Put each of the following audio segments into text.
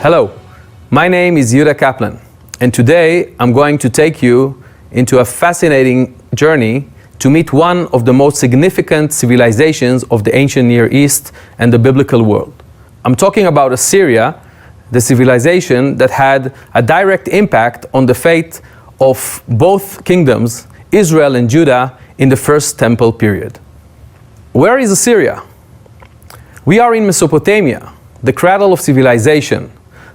Hello, my name is Yehuda Kaplan, and today I'm going to take you into a fascinating journey to meet one of the most significant civilizations of the ancient Near East and the biblical world. I'm talking about Assyria, the civilization that had a direct impact on the fate of both kingdoms, Israel and Judah, in the First Temple period. Where is Assyria? We are in Mesopotamia, the cradle of civilization,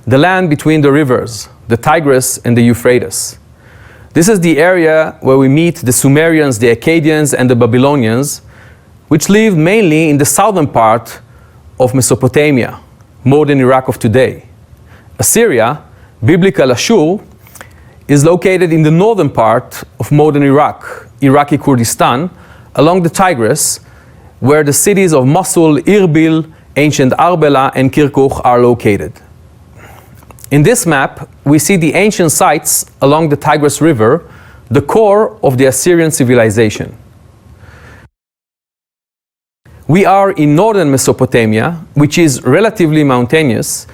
the land between the rivers, the Tigris and the Euphrates. This is the area where we meet the Sumerians, the Akkadians, and the Babylonians, which lived mainly in the southern part of Mesopotamia, modern Iraq of today. Assyria, biblical Ashur, is located in the northern part of modern Iraq, Iraqi Kurdistan, along the Tigris, where the cities of Mosul, Irbil, ancient Arbela, and Kirkuk are located. In this map, we see the ancient sites along the Tigris River, the core of the Assyrian civilization. We are in northern Mesopotamia, which is relatively mountainous,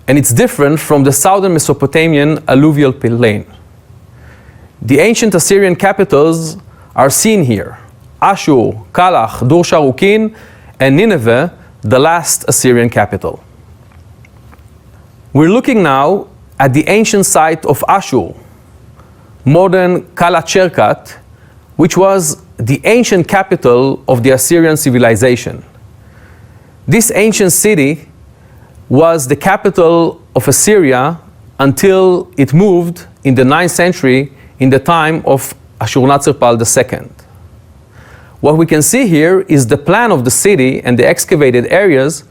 and it's different from the southern Mesopotamian alluvial plain. The ancient Assyrian capitals are seen here: Ashur, Kalach, Dur-Sharukin, and Nineveh, the last Assyrian capital. We're looking now at the ancient site of Ashur, modern Kala-Cherkat, which was the ancient capital of the Assyrian civilization. This ancient city was the capital of Assyria until it moved in the 9th century in the time of Ashurnasirpal II. What we can see here is the plan of the city and the excavated areas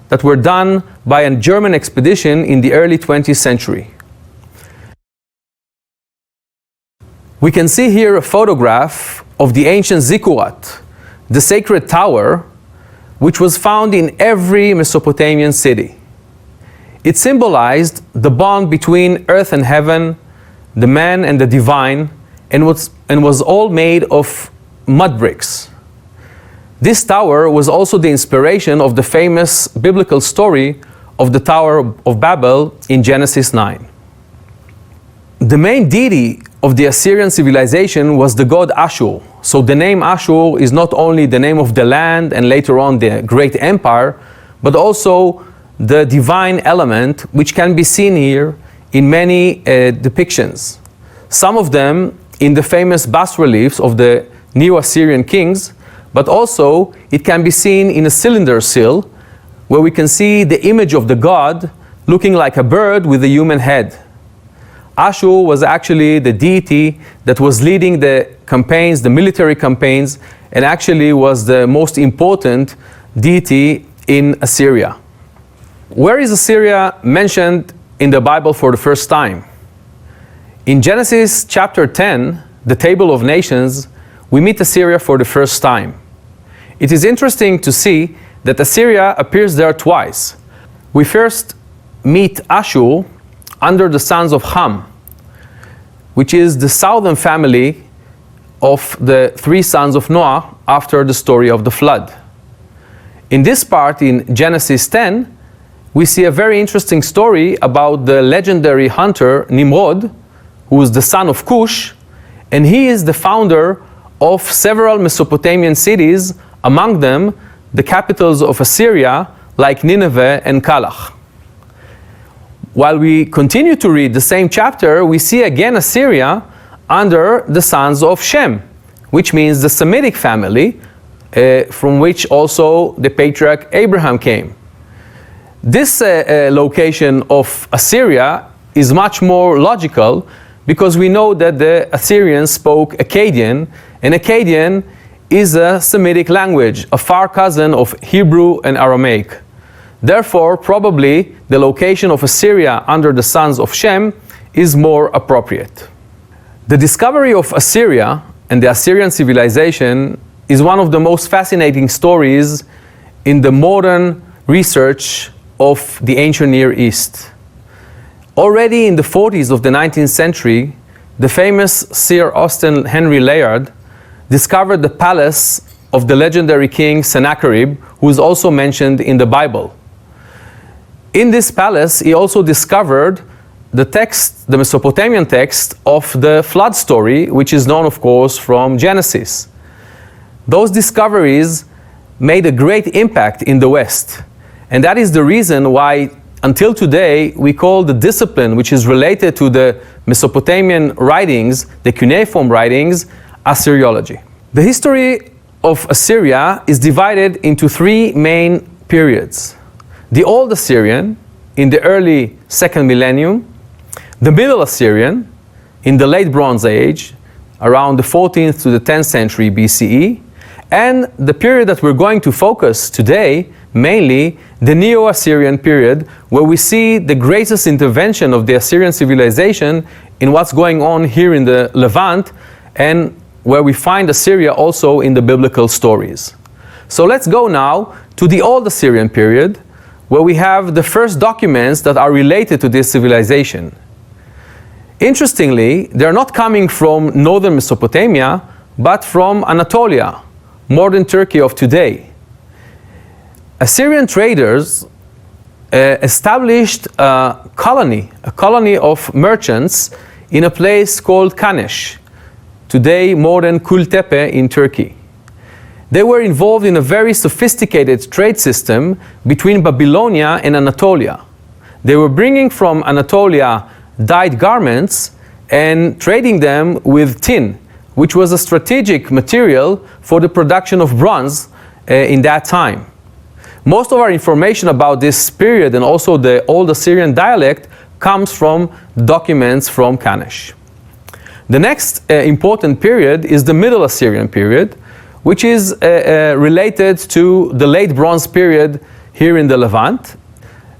that were done by a German expedition in the early 20th century. We can see here a photograph of the ancient Zikkurat, the sacred tower, which was found in every Mesopotamian city. It symbolized the bond between earth and heaven, the man and the divine, and was all made of mud bricks. This tower was also the inspiration of the famous biblical story of the Tower of Babel in Genesis 9. The main deity of the Assyrian civilization was the god Ashur. So the name Ashur is not only the name of the land and later on the great empire, but also the divine element, which can be seen here in many depictions. Some of them in the famous bas-reliefs of the Neo-Assyrian kings, but also it can be seen in a cylinder sill, where we can see the image of the god looking like a bird with a human head. Ashur was actually the deity that was leading the campaigns, the military campaigns, and actually was the most important deity in Assyria. Where is Assyria mentioned in the Bible for the first time? In Genesis chapter 10, the Table of Nations, we meet Assyria for the first time. It is interesting to see that Assyria appears there twice. We first meet Ashur under the sons of Ham, which is the southern family of the three sons of Noah after the story of the flood. In this part, in Genesis 10, we see a very interesting story about the legendary hunter Nimrod, who is the son of Cush, and he is the founder of several Mesopotamian cities, among them the capitals of Assyria like Nineveh and Kalach. While we continue to read the same chapter, we see again Assyria under the sons of Shem, which means the Semitic family, from which also the patriarch Abraham came. This location of Assyria is much more logical because we know that the Assyrians spoke Akkadian, and Akkadian is a Semitic language, a far cousin of Hebrew and Aramaic. Therefore, probably the location of Assyria under the sons of Shem is more appropriate. The discovery of Assyria and the Assyrian civilization is one of the most fascinating stories in the modern research of the ancient Near East. Already in the 40s of the 19th century, the famous Sir Austen Henry Layard discovered the palace of the legendary king Sennacherib, who is also mentioned in the Bible. In this palace, he also discovered the text, the Mesopotamian text of the flood story, which is known, of course, from Genesis. Those discoveries made a great impact in the West. And that is the reason why, until today, we call the discipline which is related to the Mesopotamian writings, the cuneiform writings, Assyriology. The history of Assyria is divided into three main periods. The Old Assyrian, in the early 2nd millennium, the Middle Assyrian, in the Late Bronze Age, around the 14th to the 10th century BCE, and the period that we're going to focus today, mainly the Neo-Assyrian period, where we see the greatest intervention of the Assyrian civilization in what's going on here in the Levant, and where we find Assyria also in the biblical stories. So let's go now to the Old Assyrian period, where we have the first documents that are related to this civilization. Interestingly, they're not coming from northern Mesopotamia, but from Anatolia, modern Turkey of today. Assyrian traders established a colony of merchants in a place called Kanesh, today modern Kultepe in Turkey. They were involved in a very sophisticated trade system between Babylonia and Anatolia. They were bringing from Anatolia dyed garments and trading them with tin, which was a strategic material for the production of bronze in that time. Most of our information about this period and also the Old Assyrian dialect comes from documents from Kanesh. The next important period is the Middle Assyrian period, which is related to the Late Bronze period here in the Levant,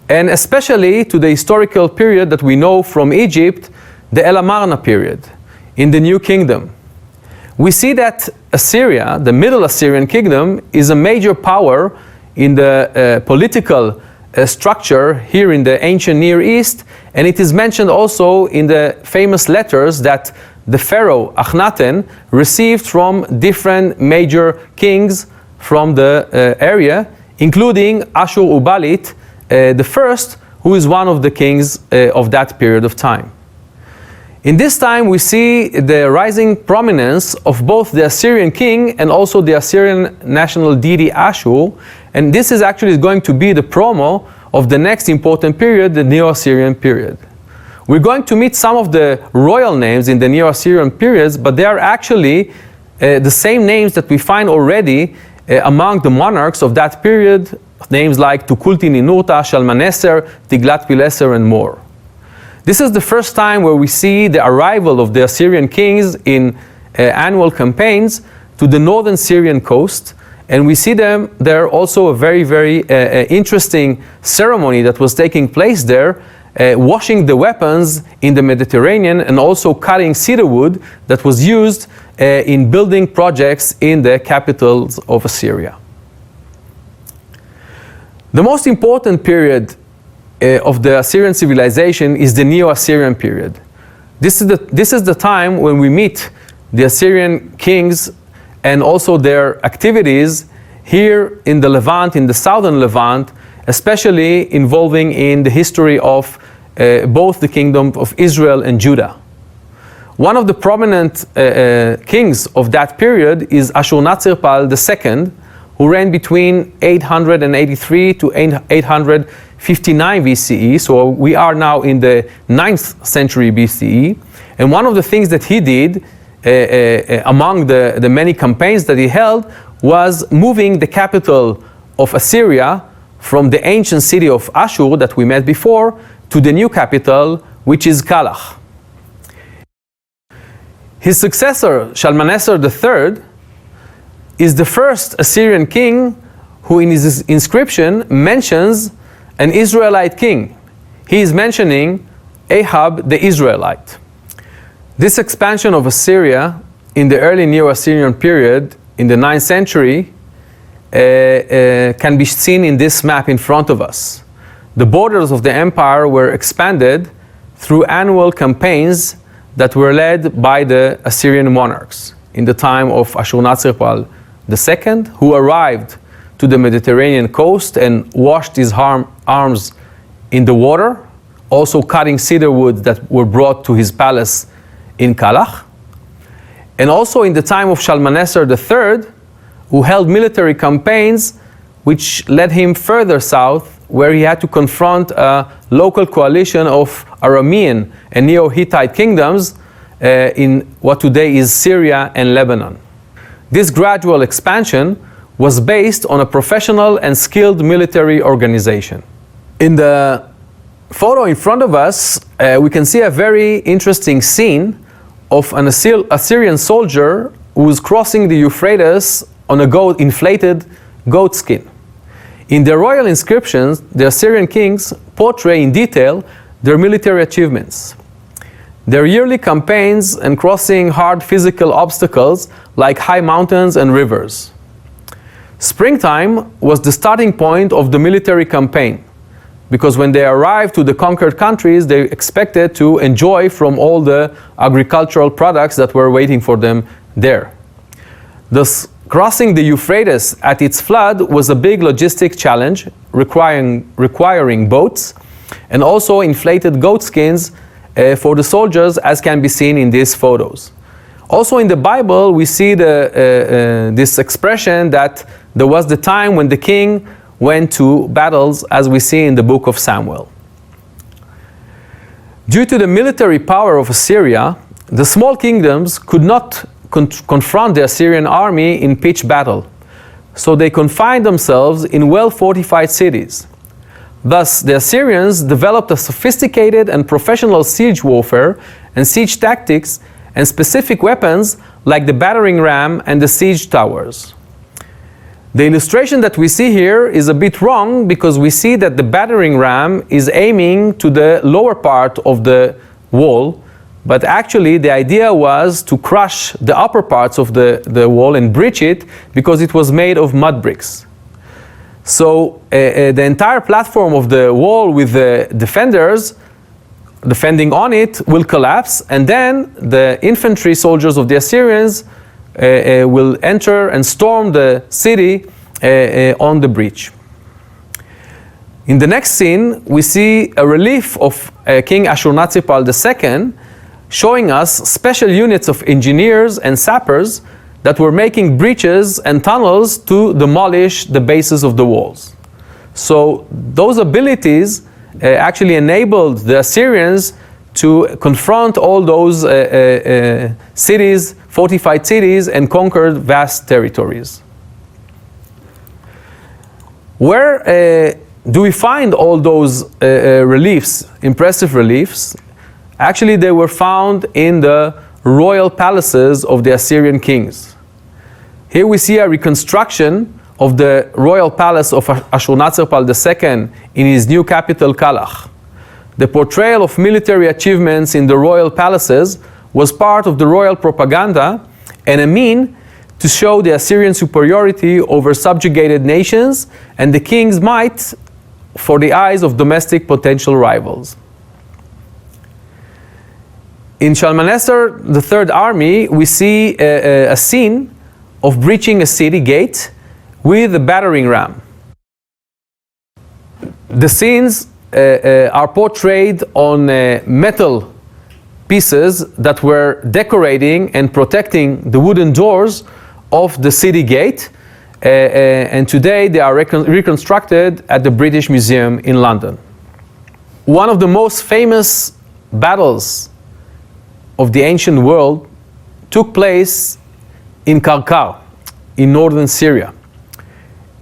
and especially to the historical period that we know from Egypt, the El Amarna period, in the New Kingdom. We see that Assyria, the Middle Assyrian kingdom, is a major power in the political structure here in the ancient Near East, and it is mentioned also in the famous letters that the pharaoh Akhenaten received from different major kings from the area, including Ashur-uballit the first, who is one of the kings of that period of time. In this time we see the rising prominence of both the Assyrian king and also the Assyrian national deity Ashur, and this is actually going to be the promo of the next important period, the Neo-Assyrian period. We're going to meet some of the royal names in the Neo-Assyrian periods, but they are actually the same names that we find already among the monarchs of that period, names like Tukulti-Ninurta, Shalmaneser, Tiglath-Pileser, and more. This is the first time where we see the arrival of the Assyrian kings in annual campaigns to the northern Syrian coast, and we see them there also a very, very interesting ceremony that was taking place there, washing the weapons in the Mediterranean and also cutting cedar wood that was used in building projects in the capitals of Assyria. The most important period of the Assyrian civilization is the Neo-Assyrian period. This is the time when we meet the Assyrian kings and also their activities here in the Levant, in the southern Levant, especially involving in the history of both the kingdom of Israel and Judah. One of the prominent kings of that period is Ashur-natsir-pal II, who reigned between 883 to 859 BCE, so we are now in the 9th century BCE. And one of the things that he did among the many campaigns that he held was moving the capital of Assyria from the ancient city of Ashur that we met before to the new capital, which is Kalach. His successor, Shalmaneser III, is the first Assyrian king who in his inscription mentions an Israelite king. He is mentioning Ahab the Israelite. This expansion of Assyria in the early Neo-Assyrian period in the 9th century can be seen in this map in front of us. The borders of the empire were expanded through annual campaigns that were led by the Assyrian monarchs in the time of Ashur-natsir-pal II, who arrived to the Mediterranean coast and washed his arms in the water, also cutting cedar wood that were brought to his palace in Kalach. And also in the time of Shalmaneser III, who held military campaigns which led him further south, where he had to confront a local coalition of Aramean and Neo-Hittite kingdoms in what today is Syria and Lebanon. This gradual expansion was based on a professional and skilled military organization. In the photo in front of us, we can see a very interesting scene of an Assyrian soldier who was crossing the Euphrates on a inflated goat skin. In their royal inscriptions, the Assyrian kings portray in detail their military achievements. Their yearly campaigns and crossing hard physical obstacles like high mountains and rivers. Springtime was the starting point of the military campaign, because when they arrived to the conquered countries, they expected to enjoy from all the agricultural products that were waiting for them there. Thus, crossing the Euphrates at its flood was a big logistic challenge, requiring boats and also inflated goat skins for the soldiers, as can be seen in these photos. Also in the Bible, we see this expression that there was the time when the king went to battles, as we see in the book of Samuel. Due to the military power of Assyria, the small kingdoms could not confront the Assyrian army in pitched battle, so they confined themselves in well-fortified cities. Thus, the Assyrians developed a sophisticated and professional siege warfare and siege tactics and specific weapons like the battering ram and the siege towers. The illustration that we see here is a bit wrong, because we see that the battering ram is aiming to the lower part of the wall, but actually the idea was to crush the upper parts of the wall and breach it, because it was made of mud bricks. So the entire platform of the wall with the defenders defending on it will collapse, and then the infantry soldiers of the Assyrians will enter and storm the city on the breach. In the next scene, we see a relief of King Ashurnasirpal II, showing us special units of engineers and sappers that were making breaches and tunnels to demolish the bases of the walls. So those abilities actually enabled the Assyrians to confront all those cities, fortified cities, and conquered vast territories. Where do we find all those reliefs, impressive reliefs? Actually, they were found in the royal palaces of the Assyrian kings. Here we see a reconstruction of the royal palace of Ashurnasirpal II in his new capital, Kalach. The portrayal of military achievements in the royal palaces was part of the royal propaganda and a mean to show the Assyrian superiority over subjugated nations and the king's might for the eyes of domestic potential rivals. In Shalmaneser III army, we see a scene of breaching a city gate with a battering ram. The scenes are portrayed on metal pieces that were decorating and protecting the wooden doors of the city gate, and today they are reconstructed at the British Museum in London. One of the most famous battles of the ancient world took place in Karkar, in northern Syria.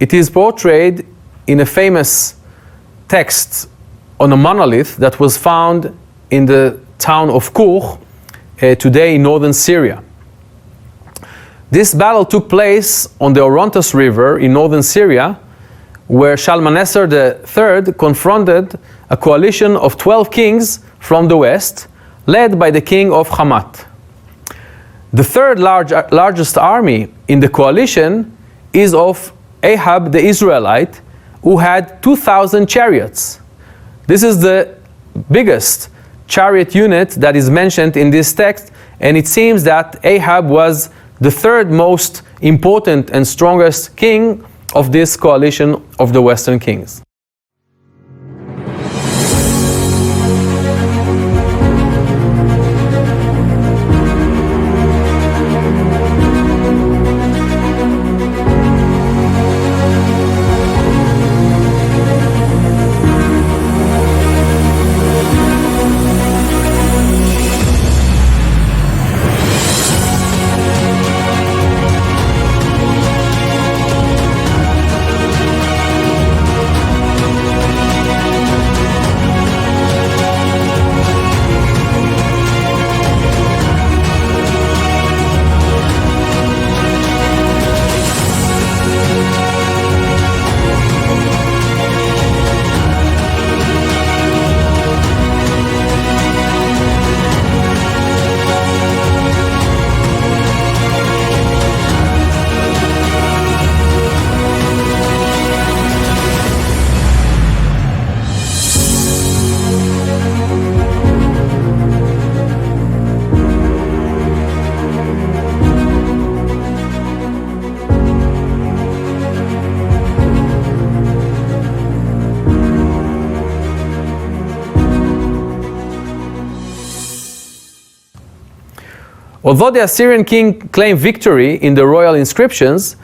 It is portrayed in a famous text on a monolith that was found in the town of Kur, today in northern Syria. This battle took place on the Orontes River in northern Syria, where Shalmaneser III confronted a coalition of 12 kings from the west, led by the king of Hamat. The third largest army in the coalition is of Ahab the Israelite, who had 2,000 chariots. This is the biggest chariot unit that is mentioned in this text, and it seems that Ahab was the third most important and strongest king of this coalition of the Western kings. Although the Assyrian king claimed victory in the royal inscriptions,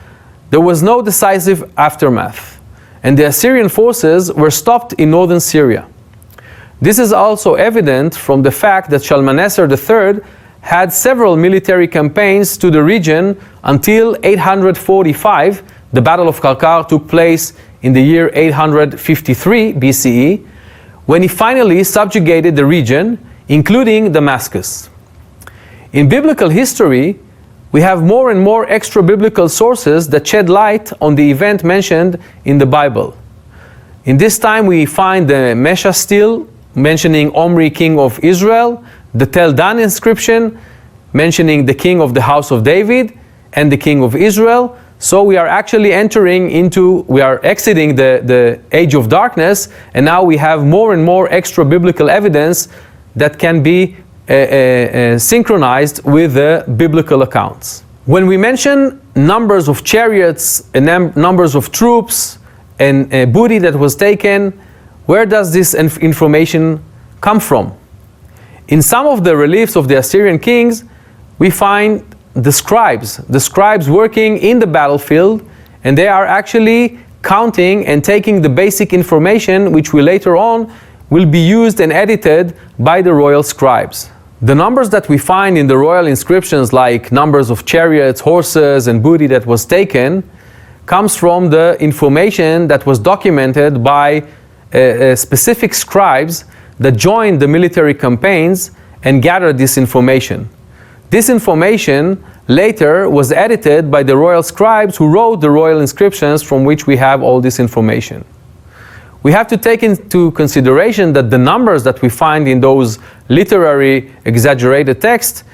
there was no decisive aftermath, and the Assyrian forces were stopped in northern Syria. This is also evident from the fact that Shalmaneser III had several military campaigns to the region until 845. The Battle of Karkar took place in the year 853 BCE, when he finally subjugated the region, including Damascus. In biblical history, we have more and more extra-biblical sources that shed light on the event mentioned in the Bible. In this time we find the Mesha stele mentioning Omri, king of Israel, the Tel Dan inscription mentioning the king of the house of David and the king of Israel. So we are actually exiting the age of darkness, and now we have more and more extra-biblical evidence that can be synchronized with the biblical accounts. When we mention numbers of chariots and numbers of troops and booty that was taken, where does this information come from? In some of the reliefs of the Assyrian kings, we find the scribes working in the battlefield, and they are actually counting and taking the basic information which will later on will be used and edited by the royal scribes. The numbers that we find in the royal inscriptions, like numbers of chariots, horses, and booty that was taken, comes from the information that was documented by specific scribes that joined the military campaigns and gathered this information. This information later was edited by the royal scribes who wrote the royal inscriptions from which we have all this information. We have to take into consideration that the numbers that we find in those literary exaggerated texts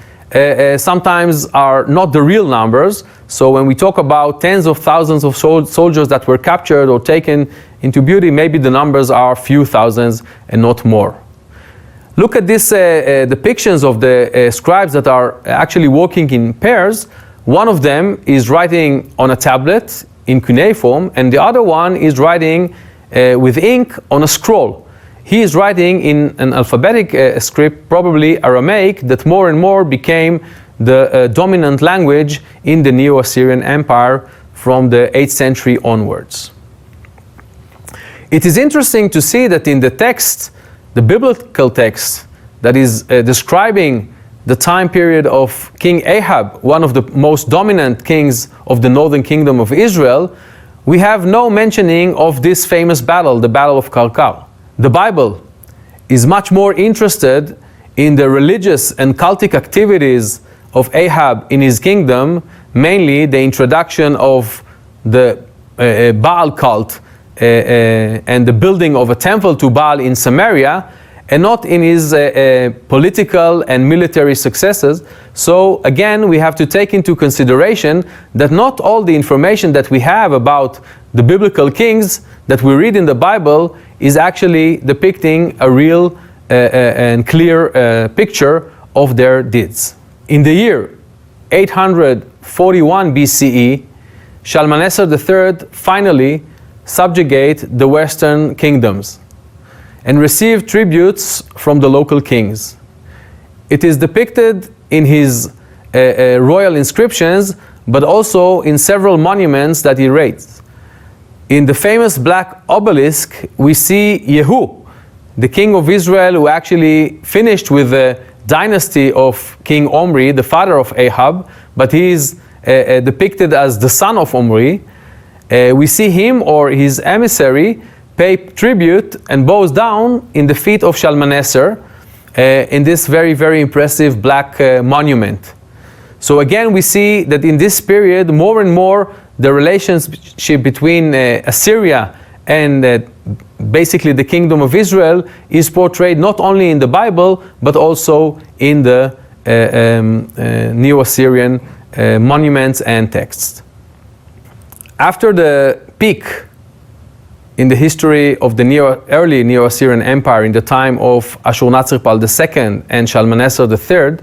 sometimes are not the real numbers. So when we talk about tens of thousands of soldiers that were captured or taken into booty, maybe the numbers are few thousands and not more. Look at these depictions of the scribes that are actually walking in pairs. One of them is writing on a tablet in cuneiform, and the other one is writing with ink on a scroll. He is writing in an alphabetic script, probably Aramaic, that more and more became the dominant language in the Neo-Assyrian Empire from the 8th century onwards. It is interesting to see that in the text, the biblical text that is describing the time period of King Ahab, one of the most dominant kings of the northern kingdom of Israel, we have no mentioning of this famous battle, the Battle of Karkar. The Bible is much more interested in the religious and cultic activities of Ahab in his kingdom, mainly the introduction of the Baal cult and the building of a temple to Baal in Samaria, and not in his political and military successes. So again, we have to take into consideration that not all the information that we have about the biblical kings that we read in the Bible is actually depicting a real and clear picture of their deeds. In the year 841 BCE, Shalmaneser III finally subjugate the western kingdoms and receive tributes from the local kings. It is depicted in his royal inscriptions, but also in several monuments that he raised. In the famous black obelisk, we see Yehu, the king of Israel, who actually finished with the dynasty of King Omri, the father of Ahab, but he is depicted as the son of Omri. We see him or his emissary pay tribute and bows down in the feet of Shalmaneser in this very, very impressive black monument. So again, we see that in this period, more and more the relationship between Assyria and basically the kingdom of Israel is portrayed not only in the Bible, but also in the Neo-Assyrian monuments and texts. After the peak in the history of the early Neo-Assyrian Empire in the time of Ashur-Natsir-Pal II and Shalmaneser III,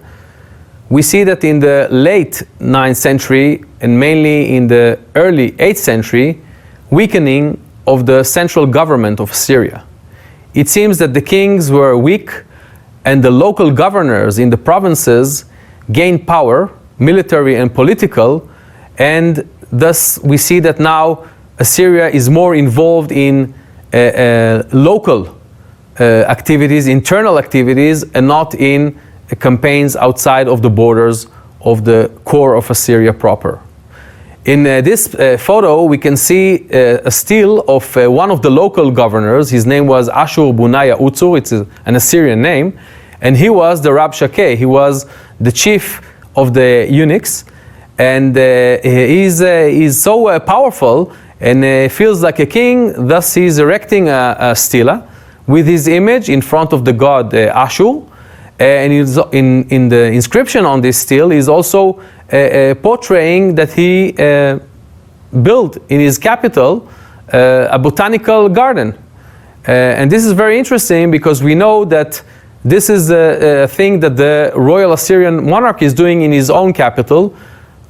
we see that in the late 9th century and mainly in the early 8th century, weakening of the central government of Syria. It seems that the kings were weak and the local governors in the provinces gained power, military and political, and thus we see that now Assyria is more involved in local activities, internal activities, and not in campaigns outside of the borders of the core of Assyria proper. In this photo, we can see a still of one of the local governors. His name was Ashur-bunaya Utsur. It's an Assyrian name. And he was the Rabshakeh. He was the chief of the eunuchs. And he's so powerful and feels like a king. Thus, he's erecting a stela with his image in front of the god Ashur. And in the inscription on this stele is also portraying that he built in his capital a botanical garden. And this is very interesting because we know that this is a thing that the royal Assyrian monarch is doing in his own capital.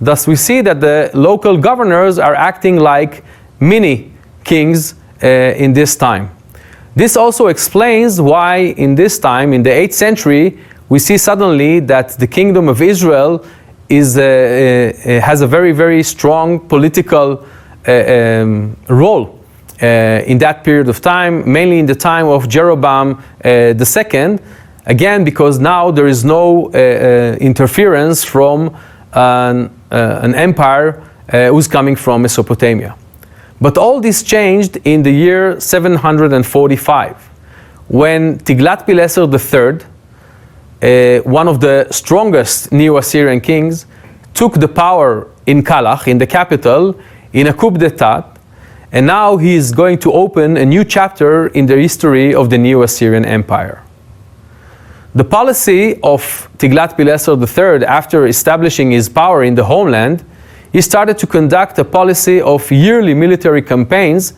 Thus we see that the local governors are acting like mini kings in this time. This also explains why in this time, in the 8th century, we see suddenly that the kingdom of Israel has a very, very strong political role in that period of time, mainly in the time of Jeroboam II, again because now there is no interference from an empire who's coming from Mesopotamia. But all this changed in the year 745, when Tiglath-Pileser III, one of the strongest Neo-Assyrian kings, took the power in Kalach, in the capital, in a coup d'etat, and now he is going to open a new chapter in the history of the Neo-Assyrian Empire. The policy of Tiglath-Pileser III, after establishing his power in the homeland, he started to conduct a policy of yearly military campaigns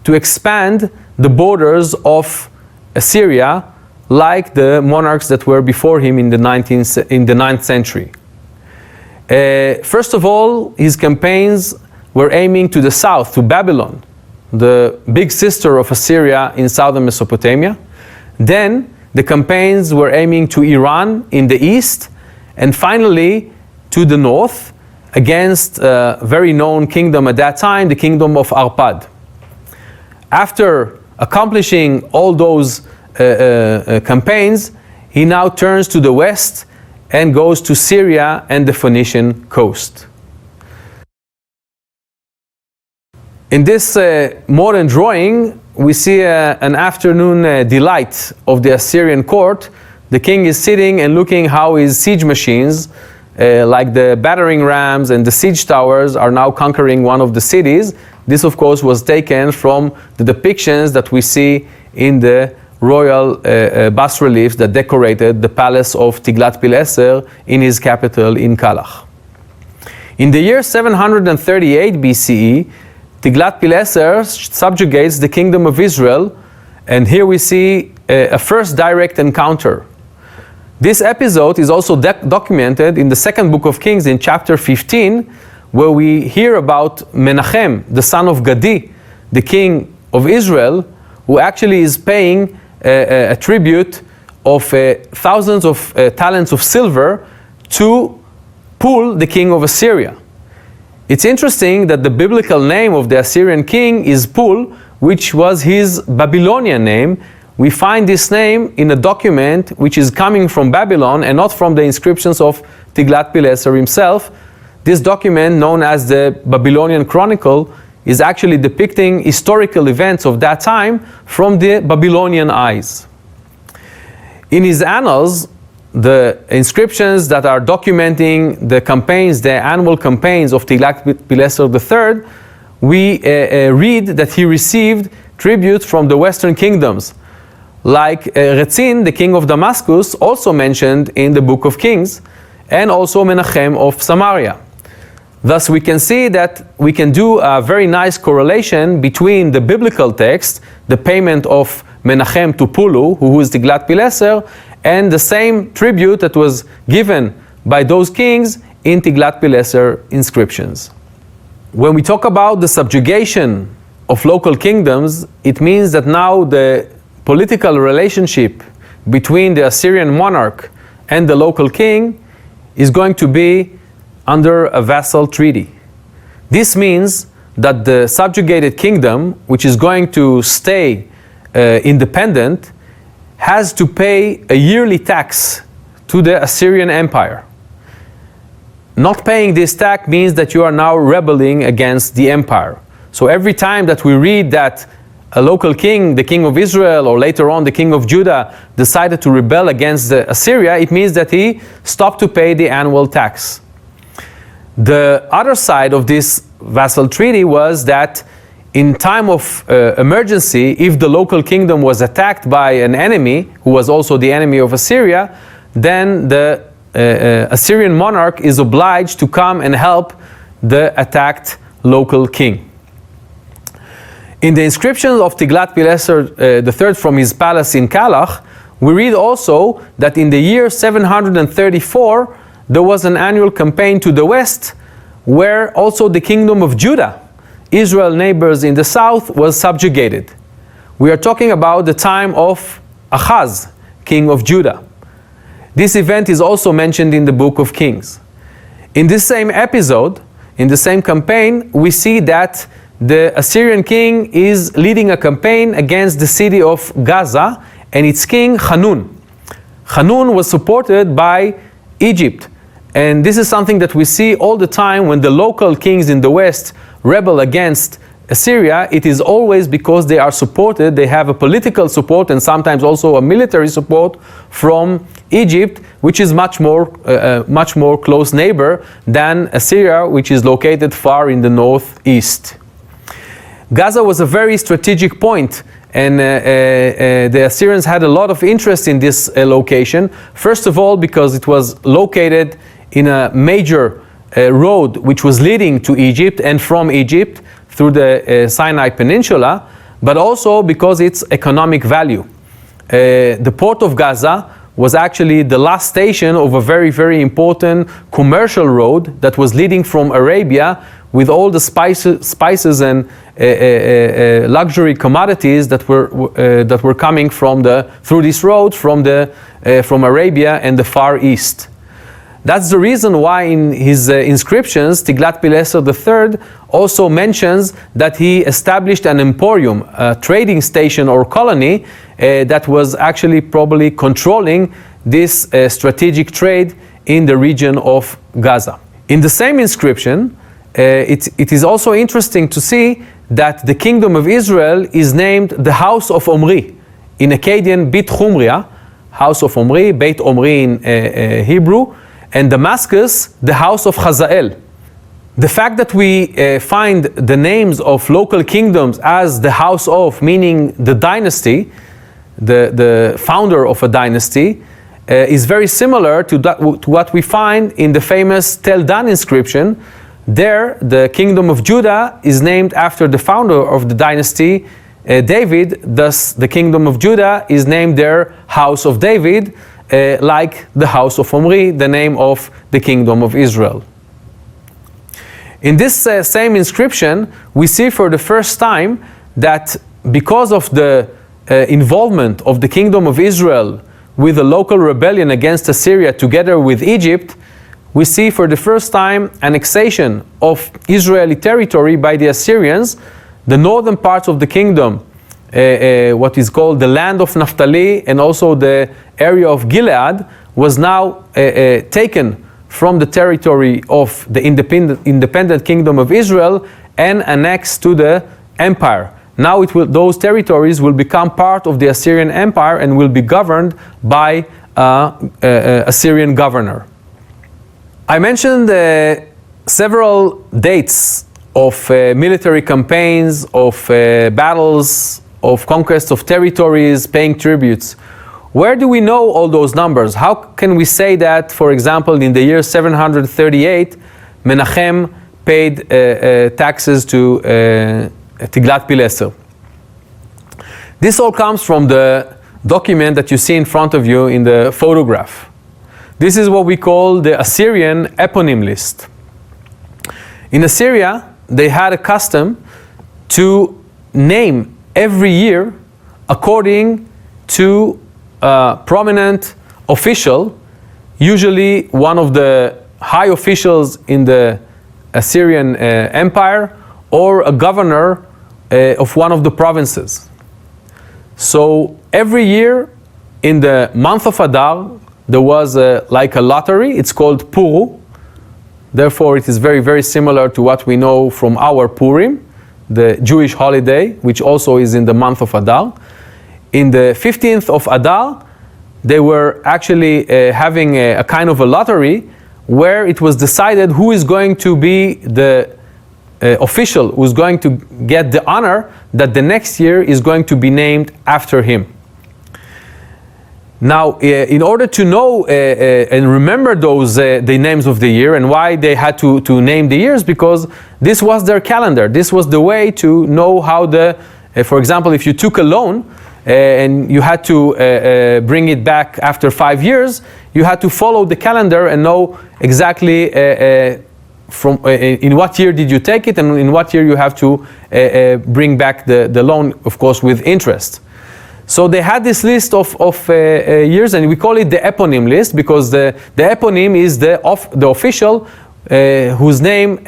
to expand the borders of Assyria like the monarchs that were before him in the 9th century. First of all, his campaigns were aiming to the south, to Babylon, the big sister of Assyria in southern Mesopotamia. Then the campaigns were aiming to Iran in the east, and finally to the north, against a very known kingdom at that time, the kingdom of Arpad. After accomplishing all those campaigns, he now turns to the west and goes to Syria and the Phoenician coast. In this modern drawing, we see an afternoon delight of the Assyrian court. The king is sitting and looking how his siege machines, like the battering rams and the siege towers, are now conquering one of the cities. This, of course, was taken from the depictions that we see in the royal bas-reliefs that decorated the palace of Tiglath-Pileser in his capital in Kalach. In the year 738 BCE, Tiglath-Pileser subjugates the kingdom of Israel, and here we see a first direct encounter. This episode is also documented in the second book of Kings in chapter 15, where we hear about Menachem, the son of Gadi, the king of Israel, who actually is paying a tribute of thousands of talents of silver to Pul, the king of Assyria. It's interesting that the biblical name of the Assyrian king is Pul, which was his Babylonian name. We find this name in a document which is coming from Babylon and not from the inscriptions of Tiglath-Pileser himself. This document, known as the Babylonian Chronicle, is actually depicting historical events of that time from the Babylonian eyes. In his annals, the inscriptions that are documenting the campaigns, the annual campaigns of Tiglath-Pileser III, we read that he received tribute from the western kingdoms, like Rezin, the king of Damascus, also mentioned in the book of Kings, and also Menachem of Samaria. Thus we can see that we can do a very nice correlation between the biblical text, the payment of Menachem to Pulu, who is Tiglath-Pileser, and the same tribute that was given by those kings in Tiglath-Pileser inscriptions. When we talk about the subjugation of local kingdoms, it means that now the political relationship between the Assyrian monarch and the local king is going to be under a vassal treaty. This means that the subjugated kingdom, which is going to stay independent, has to pay a yearly tax to the Assyrian Empire. Not paying this tax means that you are now rebelling against the empire. So every time that we read that a local king, the king of Israel, or later on the king of Judah, decided to rebel against Assyria, it means that he stopped to pay the annual tax. The other side of this vassal treaty was that in time of emergency, if the local kingdom was attacked by an enemy, who was also the enemy of Assyria, then the Assyrian monarch is obliged to come and help the attacked local king. In the inscriptions of Tiglath-Pileser III from his palace in Kalach, we read also that in the year 734, there was an annual campaign to the west, where also the kingdom of Judah, Israel's neighbors in the south, was subjugated. We are talking about the time of Ahaz, king of Judah. This event is also mentioned in the book of Kings. In this same episode, in the same campaign, we see that the Assyrian king is leading a campaign against the city of Gaza and its king Hanun. Hanun was supported by Egypt. And this is something that we see all the time when the local kings in the west rebel against Assyria. It is always because they are supported, they have a political support and sometimes also a military support from Egypt, which is much more close neighbor than Assyria, which is located far in the northeast. Gaza was a very strategic point, and the Assyrians had a lot of interest in this location. First of all, because it was located in a major road which was leading to Egypt and from Egypt through the Sinai Peninsula, but also because its economic value. The port of Gaza was actually the last station of a very, very important commercial road that was leading from Arabia with all the spices and luxury commodities that were coming through this road from Arabia and the Far East. That's the reason why in his inscriptions, Tiglath-Pileser III also mentions that he established an emporium, a trading station or colony that was actually probably controlling this strategic trade in the region of Gaza. In the same inscription, it is also interesting to see that the kingdom of Israel is named the House of Omri. In Akkadian, Beit Chumria, House of Omri, Beit Omri in Hebrew, and Damascus, the House of Hazael. The fact that we find the names of local kingdoms as the House of, meaning the dynasty, the founder of a dynasty, is very similar to what we find in the famous Tel Dan inscription. There, the kingdom of Judah is named after the founder of the dynasty, David. Thus, the kingdom of Judah is named their House of David, like the House of Omri, the name of the kingdom of Israel. In this same inscription, we see for the first time that because of the involvement of the kingdom of Israel with a local rebellion against Assyria together with Egypt, we see for the first time annexation of Israeli territory by the Assyrians. The northern parts of the kingdom, what is called the land of Naphtali, and also the area of Gilead, was now taken from the territory of the independent kingdom of Israel and annexed to the empire. Now those territories will become part of the Assyrian Empire and will be governed by an Assyrian governor. I mentioned several dates of military campaigns, of battles, of conquest of territories, paying tributes. Where do we know all those numbers? How can we say that, for example, in the year 738, Menachem paid taxes to Tiglath-Pileser? This all comes from the document that you see in front of you in the photograph. This is what we call the Assyrian eponym list. In Assyria, they had a custom to name every year according to a prominent official usually one of the high officials in the Assyrian Empire, or a governor of one of the provinces. So every year in the month of Adar, there was like a lottery. It's called Puru. Therefore, it is very, very similar to what we know from our Purim, the Jewish holiday, which also is in the month of Adar. In the 15th of Adar, they were actually having a kind of a lottery where it was decided who is going to be the official who's going to get the honor that the next year is going to be named after him. Now, in order to know and remember those the names of the year, and why they had to name the years, because this was their calendar. This was the way to know how the, for example, if you took a loan and you had to bring it back after 5 years, you had to follow the calendar and know exactly from in what year did you take it, and in what year you have to bring back the loan, of course, with interest. So they had this list of years, and we call it the eponym list, because the eponym is the official whose name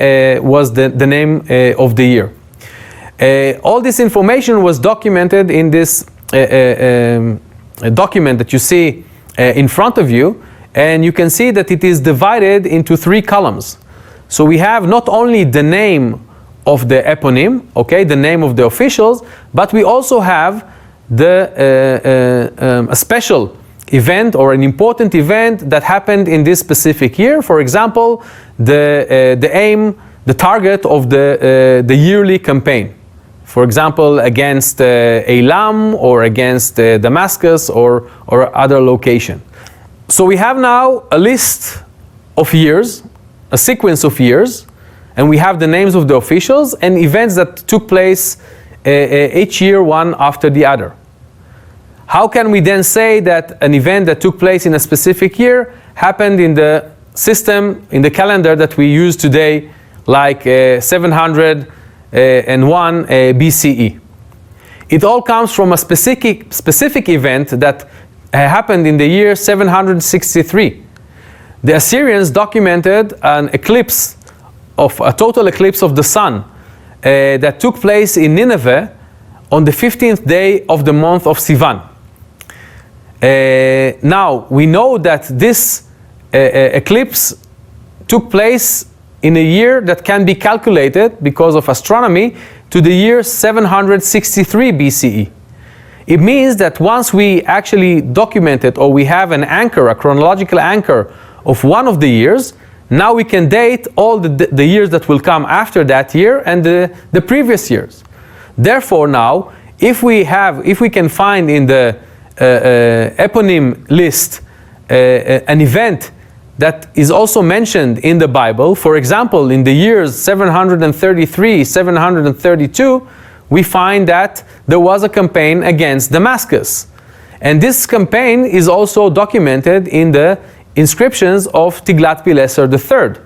was the name of the year. All this information was documented in this document that you see in front of you, and you can see that it is divided into 3 columns. So we have not only the name of the eponym, okay, the name of the officials, but we also have a special event or an important event that happened in this specific year. For example, the aim, the target of the yearly campaign. For example, against Elam or against Damascus or other location. So we have now a list of years, a sequence of years, and we have the names of the officials and events that took place each year, one after the other. How can we then say that an event that took place in a specific year happened in the system, in the calendar that we use today, like 701 BCE? It all comes from a specific event that happened in the year 763. The Assyrians documented an eclipse, a total eclipse of the sun that took place in Nineveh on the 15th day of the month of Sivan. Now, we know that this eclipse took place in a year that can be calculated, because of astronomy, to the year 763 BCE. It means that once we actually document it, or we have an anchor, a chronological anchor of one of the years, now we can date all the years that will come after that year and the previous years. Therefore now, if we can find in the eponym list an event that is also mentioned in the Bible, for example, in the years 733, 732, we find that there was a campaign against Damascus. And this campaign is also documented in the inscriptions of Tiglath-Pileser III.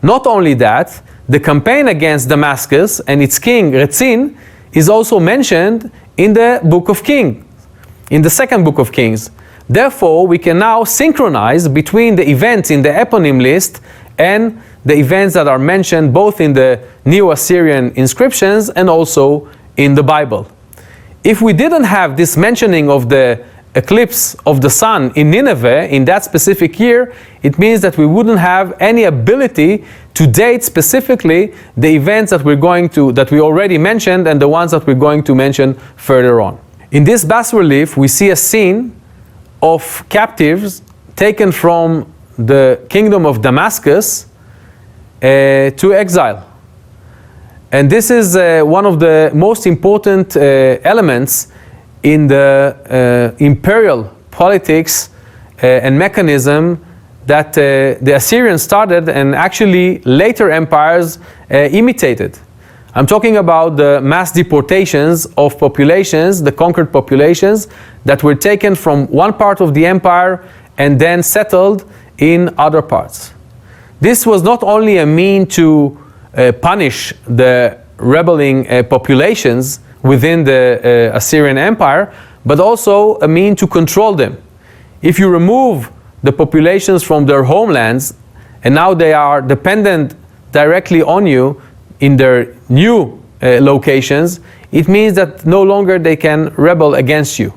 Not only that, the campaign against Damascus and its king Rezin is also mentioned in the book of Kings, in the second book of Kings. Therefore, we can now synchronize between the events in the eponym list and the events that are mentioned both in the Neo-Assyrian inscriptions and also in the Bible. If we didn't have this mentioning of the eclipse of the sun in Nineveh in that specific year, it means that we wouldn't have any ability to date specifically the events that we already mentioned and the ones that we're going to mention further on. In this bas-relief, we see a scene of captives taken from the kingdom of Damascus to exile. And this is one of the most important elements in the imperial politics and mechanism that the Assyrians started and actually later empires imitated. I'm talking about the mass deportations of populations, the conquered populations, that were taken from one part of the empire and then settled in other parts. This was not only a mean to punish the rebelling populations within the Assyrian Empire, but also a mean to control them. If you remove the populations from their homelands, and now they are dependent directly on you in their new locations, it means that no longer they can rebel against you.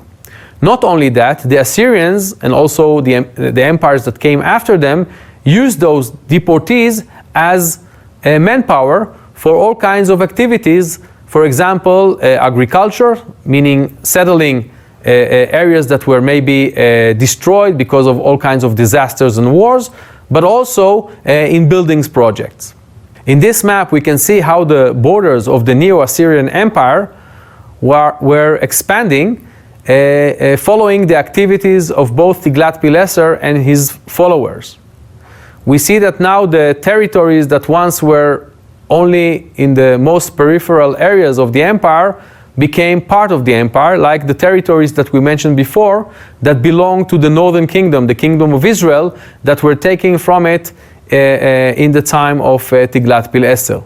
Not only that, the Assyrians and also the empires that came after them used those deportees as manpower for all kinds of activities. For example, agriculture, meaning settling areas that were maybe destroyed because of all kinds of disasters and wars, but also in buildings projects. In this map, we can see how the borders of the Neo-Assyrian Empire were expanding following the activities of both Tiglath-Pileser and his followers. We see that now the territories that once were only in the most peripheral areas of the empire became part of the empire, like the territories that we mentioned before that belonged to the northern kingdom, the kingdom of Israel, that were taken from it in the time of Tiglath-Pileser.